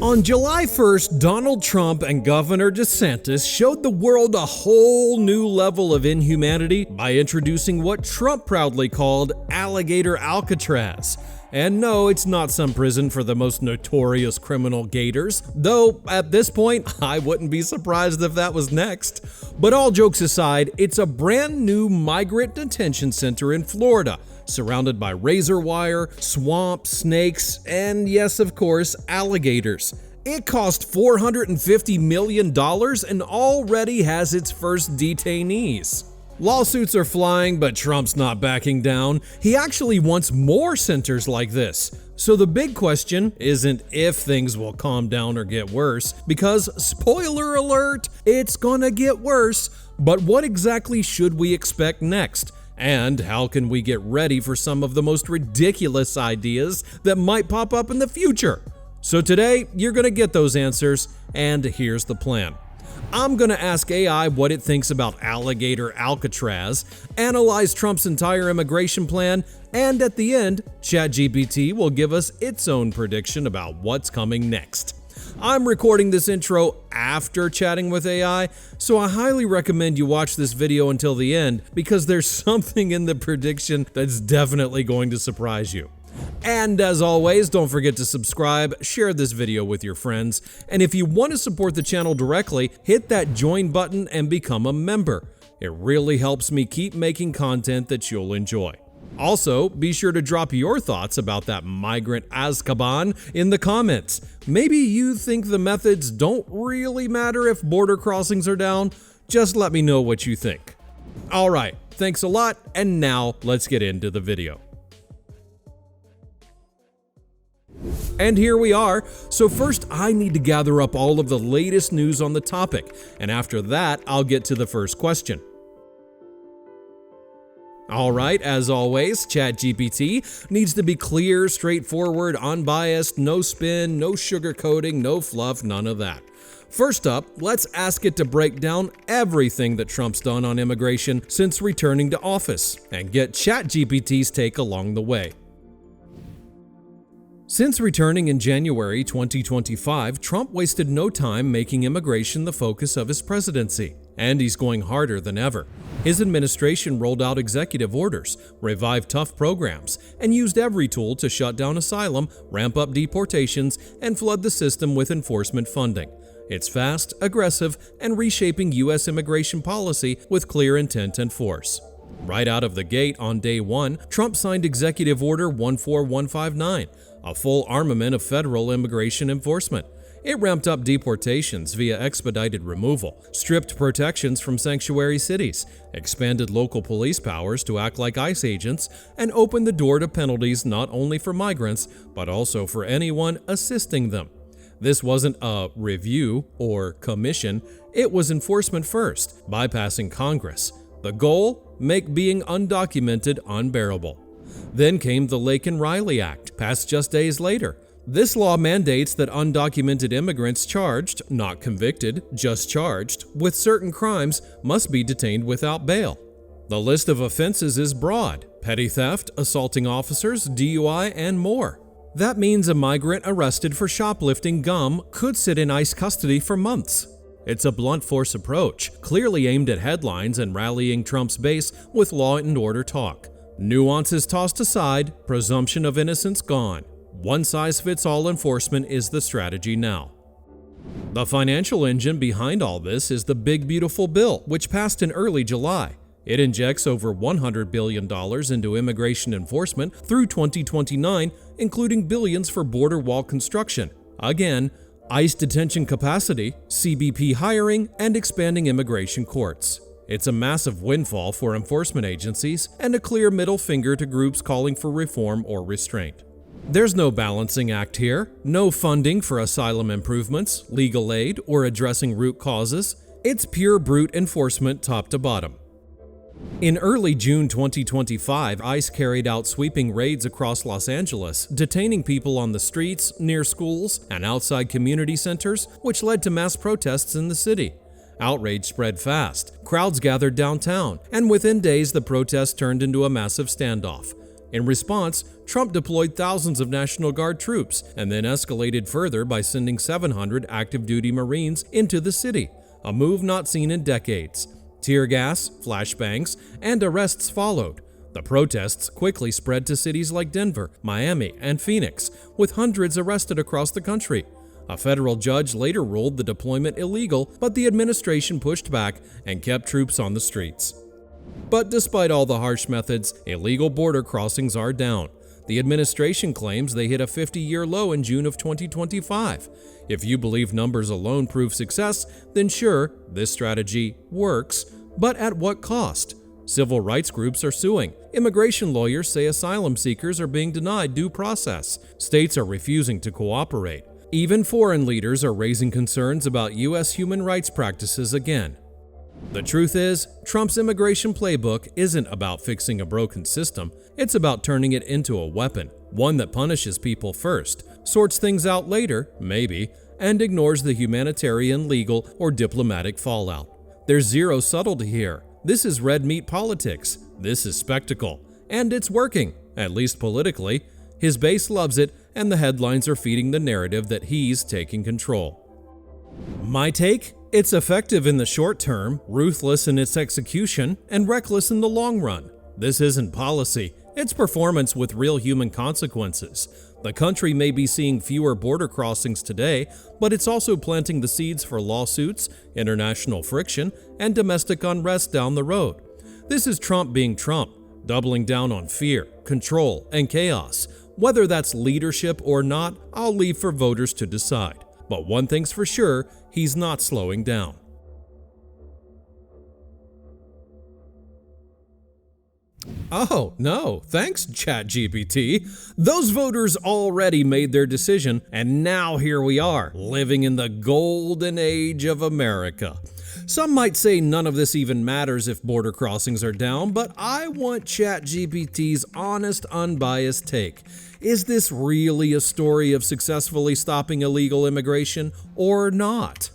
On July 1st, Donald Trump and Governor DeSantis showed the world a whole new level of inhumanity by introducing what Trump proudly called Alligator Alcatraz. And no, it's not some prison for the most notorious criminal gators, though at this point, I wouldn't be surprised if that was next. But all jokes aside, it's a brand new migrant detention center in Florida, surrounded by razor wire, swamp, snakes, and yes, of course, alligators. It cost $450 million and already has its first detainees. Lawsuits are flying, but Trump's not backing down. He actually wants more centers like this. So the big question isn't if things will calm down or get worse, because spoiler alert, it's gonna get worse. But what exactly should we expect next? And how can we get ready for some of the most ridiculous ideas that might pop up in the future? So today, you're gonna get those answers, and here's the plan. I'm gonna ask AI what it thinks about Alligator Alcatraz, analyze Trump's entire immigration plan, and at the end, ChatGPT will give us its own prediction about what's coming next. I'm recording this intro after chatting with AI, so I highly recommend you watch this video until the end because there's something in the prediction that's definitely going to surprise you. And as always, don't forget to subscribe, share this video with your friends, and if you want to support the channel directly, hit that join button and become a member. It really helps me keep making content that you'll enjoy. Also, be sure to drop your thoughts about that migrant Azkaban in the comments. Maybe you think the methods don't really matter if border crossings are down. Just let me know what you think. Alright, thanks a lot, and now let's get into the video. And here we are. So first, I need to gather up all of the latest news on the topic, and after that, I'll get to the first question. Alright, as always, ChatGPT needs to be clear, straightforward, unbiased, no spin, no sugarcoating, no fluff, none of that. First up, let's ask it to break down everything that Trump's done on immigration since returning to office, and get ChatGPT's take along the way. Since returning in January 2025, Trump wasted no time making immigration the focus of his presidency, and he's going harder than ever. His administration rolled out executive orders, revived tough programs, and used every tool to shut down asylum, ramp up deportations, and flood the system with enforcement funding. It's fast, aggressive, and reshaping U.S. immigration policy with clear intent and force. Right out of the gate on day one, Trump signed Executive Order 14159, a full armament of federal immigration enforcement. It ramped up deportations via expedited removal, stripped protections from sanctuary cities, expanded local police powers to act like ICE agents, and opened the door to penalties not only for migrants, but also for anyone assisting them. This wasn't a review or commission, it was enforcement first, bypassing Congress. The goal? Make being undocumented unbearable. Then came the Lake and Riley Act, passed just days later. This law mandates that undocumented immigrants charged, not convicted, just charged, with certain crimes must be detained without bail. The list of offenses is broad: petty theft, assaulting officers, DUI, and more. That means a migrant arrested for shoplifting gum could sit in ICE custody for months. It's a blunt force approach, clearly aimed at headlines and rallying Trump's base with law and order talk. Nuances tossed aside, presumption of innocence gone. One-size-fits-all enforcement is the strategy now. The financial engine behind all this is the Big Beautiful Bill, which passed in early July. It injects over $100 billion into immigration enforcement through 2029, including billions for border wall construction. Again, ICE detention capacity, CBP hiring, and expanding immigration courts. It's a massive windfall for enforcement agencies and a clear middle finger to groups calling for reform or restraint. There's no balancing act here, no funding for asylum improvements, legal aid, or addressing root causes. It's pure brute enforcement top to bottom. In early June 2025, ICE carried out sweeping raids across Los Angeles, detaining people on the streets, near schools, and outside community centers, which led to mass protests in the city. Outrage spread fast, crowds gathered downtown, and within days the protests turned into a massive standoff. In response, Trump deployed thousands of National Guard troops and then escalated further by sending 700 active-duty Marines into the city, a move not seen in decades. Tear gas, flashbangs, and arrests followed. The protests quickly spread to cities like Denver, Miami, and Phoenix, with hundreds arrested across the country. A federal judge later ruled the deployment illegal, but the administration pushed back and kept troops on the streets. But despite all the harsh methods, illegal border crossings are down. The administration claims they hit a 50-year low in June of 2025. If you believe numbers alone prove success, then sure, this strategy works. But at what cost? Civil rights groups are suing. Immigration lawyers say asylum seekers are being denied due process. States are refusing to cooperate. Even foreign leaders are raising concerns about U.S. human rights practices again. The truth is, Trump's immigration playbook isn't about fixing a broken system. It's about turning it into a weapon, one that punishes people first, sorts things out later, maybe, and ignores the humanitarian, legal, or diplomatic fallout. There's zero subtlety here. This is red meat politics. This is spectacle. And it's working, at least politically. His base loves it, and the headlines are feeding the narrative that he's taking control. My take? It's effective in the short term, ruthless in its execution, and reckless in the long run. This isn't policy. It's performance with real human consequences. The country may be seeing fewer border crossings today, but it's also planting the seeds for lawsuits, international friction, and domestic unrest down the road. This is Trump being Trump, doubling down on fear, control, and chaos. Whether that's leadership or not, I'll leave for voters to decide. But one thing's for sure, he's not slowing down. Oh, no, thanks, ChatGPT. Those voters already made their decision, and now here we are, living in the golden age of America. Some might say none of this even matters if border crossings are down, but I want ChatGPT's honest, unbiased take. Is this really a story of successfully stopping illegal immigration or not?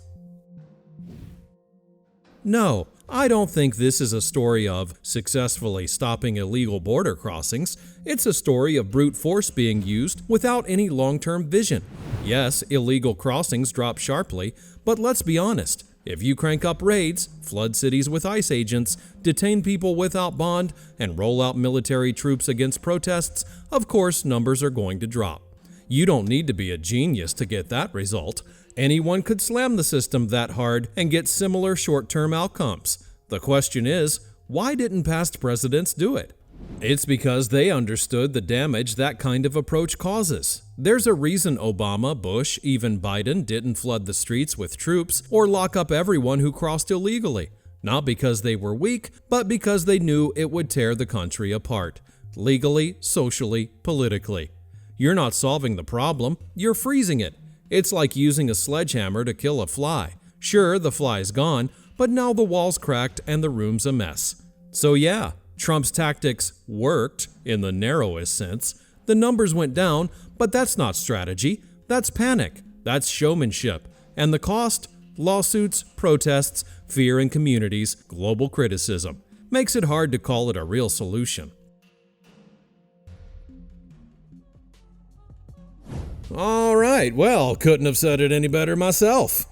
No, I don't think this is a story of successfully stopping illegal border crossings. It's a story of brute force being used without any long-term vision. Yes, illegal crossings drop sharply, but let's be honest. If you crank up raids, flood cities with ICE agents, detain people without bond, and roll out military troops against protests, of course numbers are going to drop. You don't need to be a genius to get that result. Anyone could slam the system that hard and get similar short-term outcomes. The question is, why didn't past presidents do it? It's because they understood the damage that kind of approach causes. There's a reason Obama, Bush, even Biden didn't flood the streets with troops or lock up everyone who crossed illegally. Not because they were weak, but because they knew it would tear the country apart. Legally, socially, politically. You're not solving the problem, you're freezing it. It's like using a sledgehammer to kill a fly. Sure, the fly's gone, but now the wall's cracked and the room's a mess. So yeah, Trump's tactics worked, in the narrowest sense. The numbers went down, but that's not strategy. That's panic. That's showmanship. And the cost? Lawsuits, protests, fear in communities, global criticism. Makes it hard to call it a real solution. All right, well, couldn't have said it any better myself.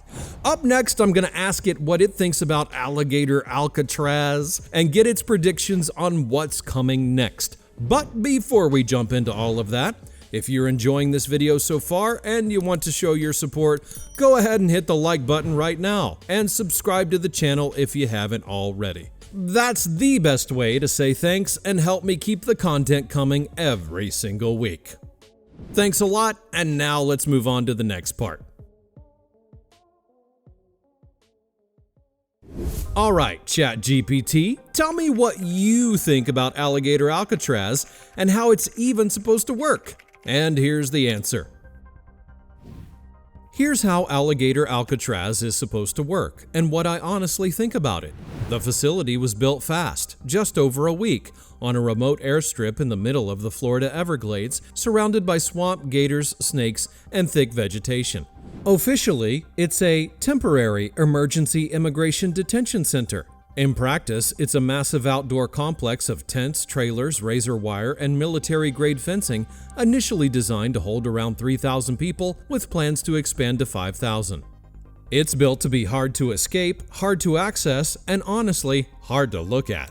Up next, I'm going to ask it what it thinks about Alligator Alcatraz and get its predictions on what's coming next. But before we jump into all of that, if you're enjoying this video so far and you want to show your support, go ahead and hit the like button right now and subscribe to the channel if you haven't already. That's the best way to say thanks and help me keep the content coming every single week. Thanks a lot, and now let's move on to the next part. Alright, ChatGPT, tell me what you think about Alligator Alcatraz and how it's even supposed to work. And here's the answer. Here's how Alligator Alcatraz is supposed to work, and what I honestly think about it. The facility was built fast, just over a week, on a remote airstrip in the middle of the Florida Everglades, surrounded by swamp, gators, snakes, and thick vegetation. Officially, it's a temporary emergency immigration detention center. In practice, it's a massive outdoor complex of tents, trailers, razor wire, and military-grade fencing initially designed to hold around 3,000 people with plans to expand to 5,000. It's built to be hard to escape, hard to access, and honestly, hard to look at.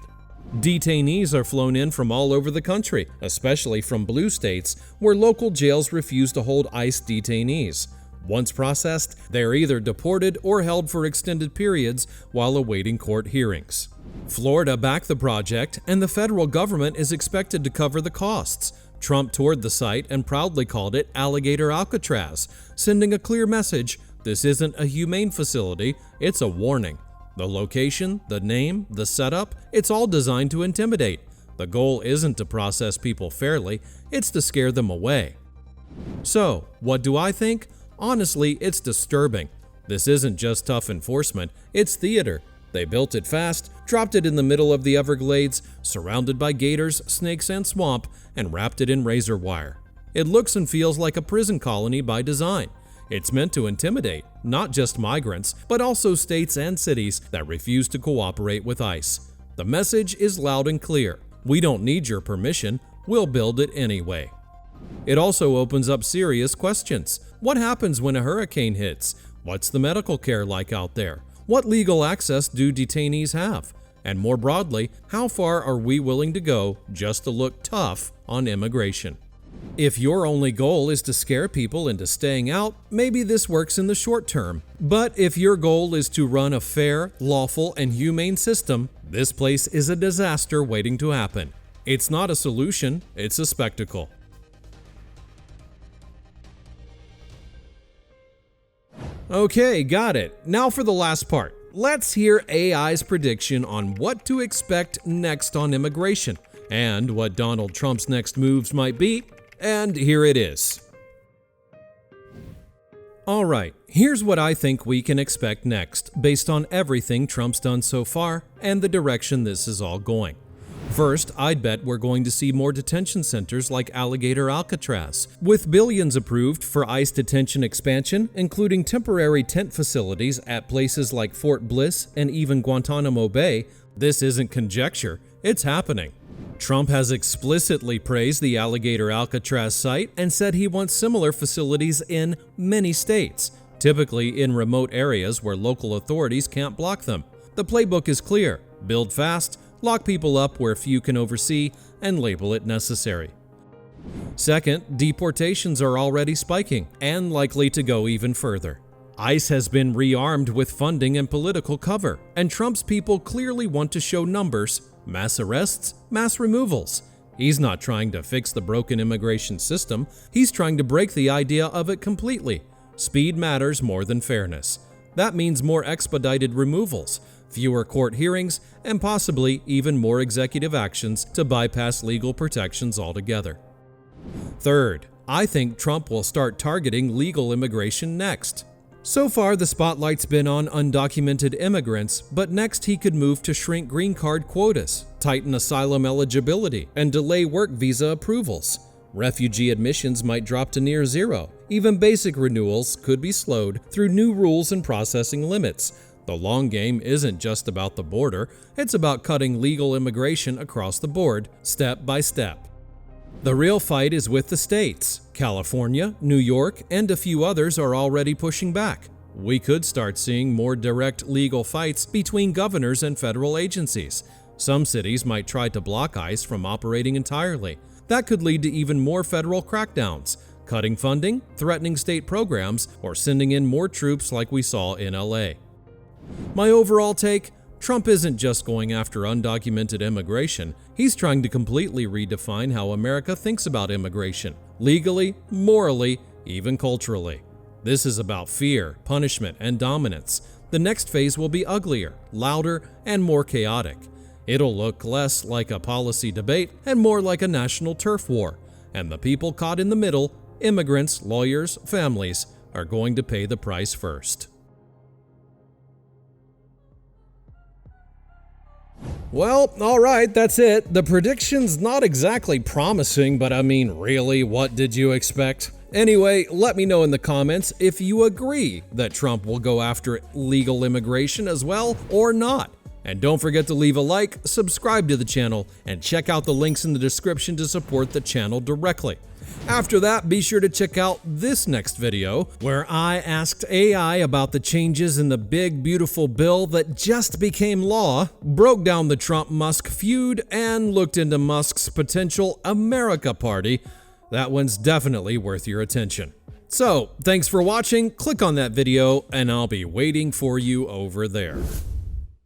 Detainees are flown in from all over the country, especially from blue states, where local jails refuse to hold ICE detainees. Once processed, they are either deported or held for extended periods while awaiting court hearings. Florida backed the project, and the federal government is expected to cover the costs. Trump toured the site and proudly called it Alligator Alcatraz, sending a clear message: this isn't a humane facility, it's a warning. The location, the name, the setup, it's all designed to intimidate. The goal isn't to process people fairly, it's to scare them away. So, what do I think? Honestly, it's disturbing. This isn't just tough enforcement, it's theater. They built it fast, dropped it in the middle of the Everglades, surrounded by gators, snakes, and swamp, and wrapped it in razor wire. It looks and feels like a prison colony by design. It's meant to intimidate, not just migrants, but also states and cities that refuse to cooperate with ICE. The message is loud and clear. We don't need your permission, we'll build it anyway. It also opens up serious questions. What happens when a hurricane hits? What's the medical care like out there? What legal access do detainees have? And more broadly, how far are we willing to go just to look tough on immigration? If your only goal is to scare people into staying out, maybe this works in the short term. But if your goal is to run a fair, lawful, and humane system, this place is a disaster waiting to happen. It's not a solution, it's a spectacle. Okay, got it. Now for the last part. Let's hear AI's prediction on what to expect next on immigration, and what Donald Trump's next moves might be. And here it is. Alright, here's what I think we can expect next, based on everything Trump's done so far and the direction this is all going. First, I'd bet we're going to see more detention centers like Alligator Alcatraz, with billions approved for ICE detention expansion, including temporary tent facilities at places like Fort Bliss and even Guantanamo Bay. This isn't conjecture, it's happening. Trump has explicitly praised the Alligator Alcatraz site and said he wants similar facilities in many states, typically in remote areas where local authorities can't block them. The playbook is clear: build fast, lock people up where few can oversee, and label it necessary. Second, deportations are already spiking and likely to go even further. ICE has been rearmed with funding and political cover, and Trump's people clearly want to show numbers: mass arrests, mass removals. He's not trying to fix the broken immigration system, he's trying to break the idea of it completely. Speed matters more than fairness. That means more expedited removals, fewer court hearings, and possibly even more executive actions to bypass legal protections altogether. Third, I think Trump will start targeting legal immigration next. So far, the spotlight's been on undocumented immigrants, but next he could move to shrink green card quotas, tighten asylum eligibility, and delay work visa approvals. Refugee admissions might drop to near zero. Even basic renewals could be slowed through new rules and processing limits. The long game isn't just about the border, it's about cutting legal immigration across the board, step by step. The real fight is with the states. California, New York, and a few others are already pushing back. We could start seeing more direct legal fights between governors and federal agencies. Some cities might try to block ICE from operating entirely. That could lead to even more federal crackdowns, cutting funding, threatening state programs, or sending in more troops like we saw in LA. My overall take: Trump isn't just going after undocumented immigration, he's trying to completely redefine how America thinks about immigration, legally, morally, even culturally. This is about fear, punishment, and dominance. The next phase will be uglier, louder, and more chaotic. It'll look less like a policy debate and more like a national turf war. And the people caught in the middle, immigrants, lawyers, families, are going to pay the price first. Well, alright, that's it. The prediction's not exactly promising, but I mean, really, what did you expect? Anyway, let me know in the comments if you agree that Trump will go after legal immigration as well or not. And don't forget to leave a like, subscribe to the channel, and check out the links in the description to support the channel directly. After that, be sure to check out this next video, where I asked AI about the changes in the big beautiful bill that just became law, broke down the Trump-Musk feud, and looked into Musk's potential America Party. That one's definitely worth your attention. So, thanks for watching, click on that video, and I'll be waiting for you over there.